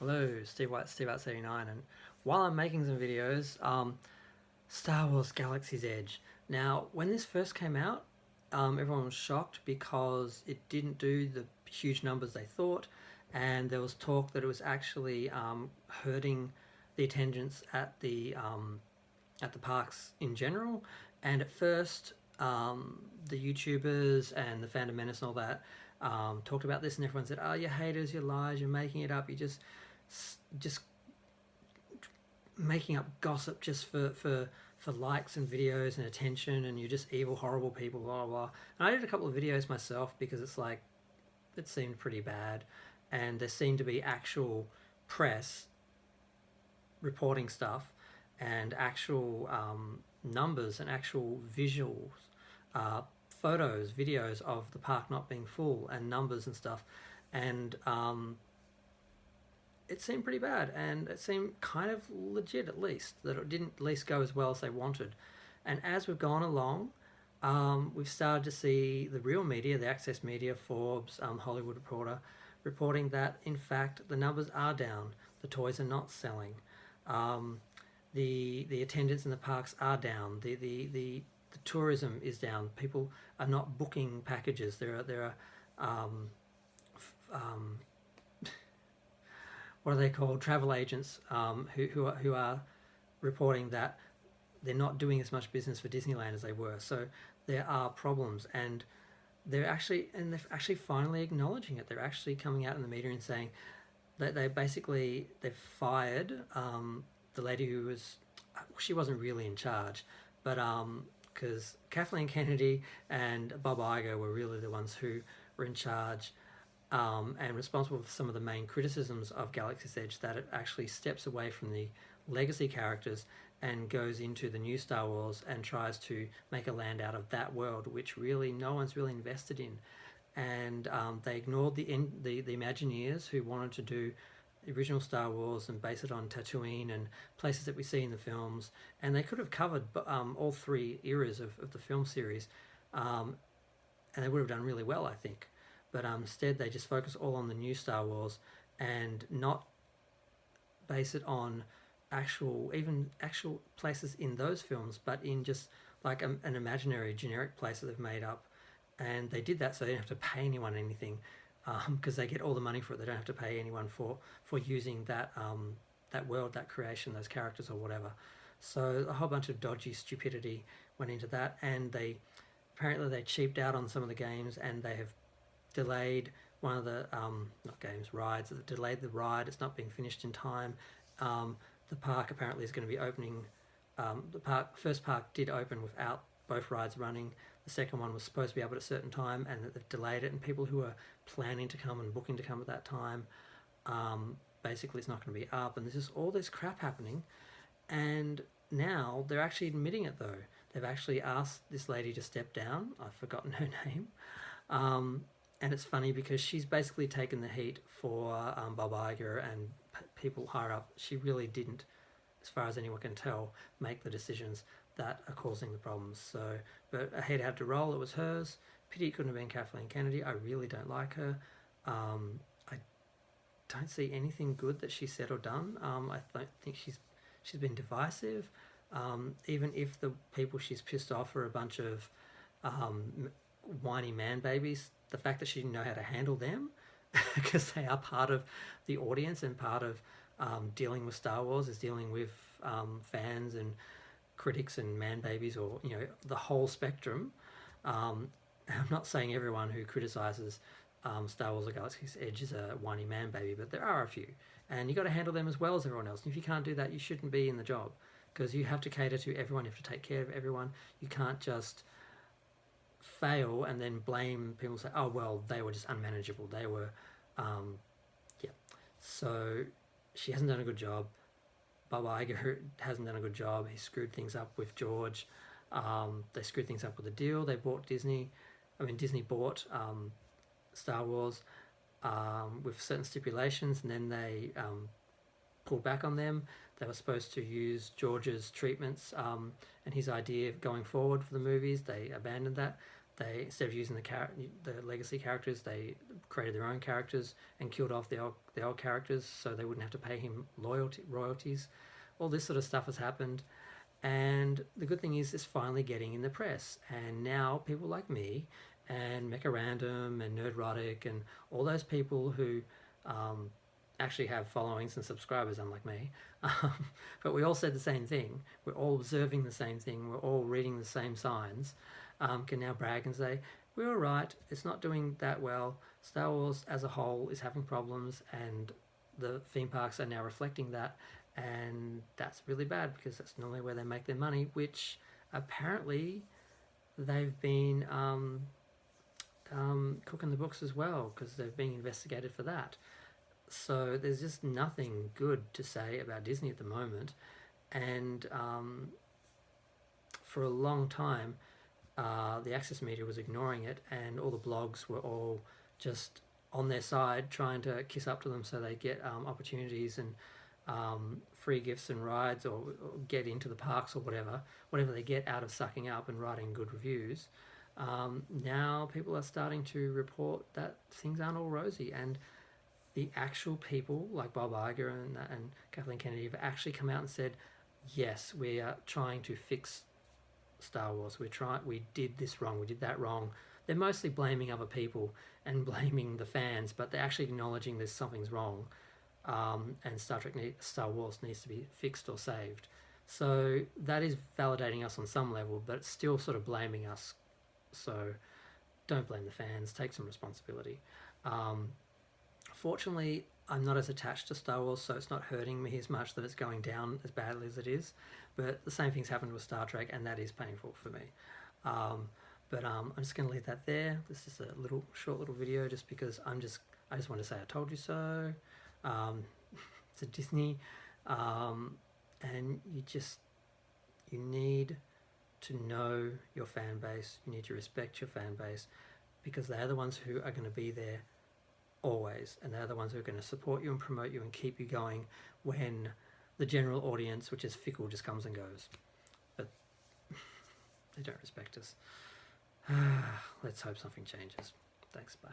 Hello, Steve White, Steve White 79, and while I'm making some videos, Star Wars Galaxies Edge. Now, when this first came out, everyone was shocked because it didn't do the huge numbers they thought, and there was talk that it was actually hurting the attendance at the parks in general. And at first, the YouTubers and the Fandom Menace and all that talked about this, and everyone said, "Oh, you're haters, you're lies, you're making it up, you're just making up gossip just for likes and videos and attention, and you're just evil, horrible people, blah blah." And I did a couple of videos myself because it's like it seemed pretty bad, and there seemed to be actual press reporting stuff and actual numbers and actual visuals, photos, videos of the park not being full and numbers and stuff, and it seemed pretty bad, and it seemed kind of legit, at least that it didn't at least go as well as they wanted. And as we've gone along, we've started to see the real media, the access media, Forbes, Hollywood Reporter, reporting that in fact the numbers are down, the toys are not selling, the attendance in the parks are down, the tourism is down, people are not booking packages. There are what are they called, travel agents, who are reporting that they're not doing as much business for Disneyland as they were. So there are problems, and they're actually finally acknowledging it. They're actually coming out in the media and saying that they've fired the lady who was, she wasn't really in charge, but because Kathleen Kennedy and Bob Iger were really the ones who were in charge, and responsible for some of the main criticisms of Galaxy's Edge, that it actually steps away from the legacy characters and goes into the new Star Wars and tries to make a land out of that world, which really no one's really invested in. And they ignored the Imagineers, who wanted to do the original Star Wars and base it on Tatooine and places that we see in the films, and they could have covered all three eras of the film series, and they would have done really well, I think. But instead they just focus all on the new Star Wars and not base it on actual places in those films, but in just like an imaginary generic place that they've made up. And they did that so they didn't have to pay anyone anything, because they get all the money for it. They don't have to pay anyone for using that world, that creation, those characters or whatever. So a whole bunch of dodgy stupidity went into that, and apparently they cheaped out on some of the games, and they have delayed one of the rides. Delayed the ride. It's not being finished in time. The park apparently is going to be opening. The first park did open without both rides running. The second one was supposed to be up at a certain time, and they've delayed it. And people who are planning to come and booking to come at that time, basically it's not going to be up. And there's just all this crap happening. And now they're actually admitting it, though. They've actually asked this lady to step down. I've forgotten her name. And it's funny because she's basically taken the heat for Bob Iger and people higher up. She really didn't, as far as anyone can tell, make the decisions that are causing the problems. So, but a head had to roll. It was hers. Pity it couldn't have been Kathleen Kennedy. I really don't like her. I don't see anything good that she said or done. I don't think she's been divisive. Even if the people she's pissed off are a bunch of whiny man babies, the fact that she didn't know how to handle them, because they are part of the audience, and part of dealing with Star Wars is dealing with fans and critics and man babies, or the whole spectrum. I'm not saying everyone who criticizes Star Wars or Galaxy's Edge is a whiny man baby, but there are a few, and you got to handle them as well as everyone else. And if you can't do that, you shouldn't be in the job, because you have to cater to everyone. You have to take care of everyone. You can't just fail and then blame people and say, oh well, they were just unmanageable, they were so she hasn't done a good job. Bob Iger hasn't done a good job. He screwed things up with George. They screwed things up with the deal. They bought Disney bought Star Wars with certain stipulations, and then they pulled back on them. They were supposed to use George's treatments and his idea of going forward for the movies. They abandoned that. They, instead of using the legacy characters, they created their own characters and killed off the old characters so they wouldn't have to pay him royalties. All this sort of stuff has happened, and the good thing is it's finally getting in the press. And now people like me and Mecha Random and Nerdrotic and all those people who actually have followings and subscribers, unlike me, but we all said the same thing. We're all observing the same thing. We're all reading the same signs. Can now brag and say, we were right, it's not doing that well. Star Wars as a whole is having problems, and the theme parks are now reflecting that, and that's really bad because that's normally where they make their money, which apparently they've been cooking the books as well, because they're being investigated for that. So there's just nothing good to say about Disney at the moment, and for a long time the access media was ignoring it, and all the blogs were all just on their side trying to kiss up to them so they get opportunities and free gifts and rides, or get into the parks, or whatever they get out of sucking up and writing good reviews. Now people are starting to report that things aren't all rosy, and the actual people like Bob Iger and Kathleen Kennedy have actually come out and said, yes, we are trying to fix Star Wars. We did this wrong, we did that wrong. They're mostly blaming other people and blaming the fans, but they're actually acknowledging there's something's wrong, and Star Wars needs to be fixed or saved. So that is validating us on some level, but it's still sort of blaming us. So don't blame the fans, take some responsibility. Fortunately, I'm not as attached to Star Wars, so it's not hurting me as much that it's going down as badly as it is. But the same thing's happened with Star Trek, and that is painful for me. But I'm just going to leave that there. This is a short little video, just because I just want to say I told you so. It's a Disney, and you need to know your fan base. You need to respect your fan base, because they're the ones who are going to be there always, and they're the ones who are going to support you and promote you and keep you going when the general audience, which is fickle, just comes and goes. But they don't respect us. Let's hope something changes. Thanks, bye.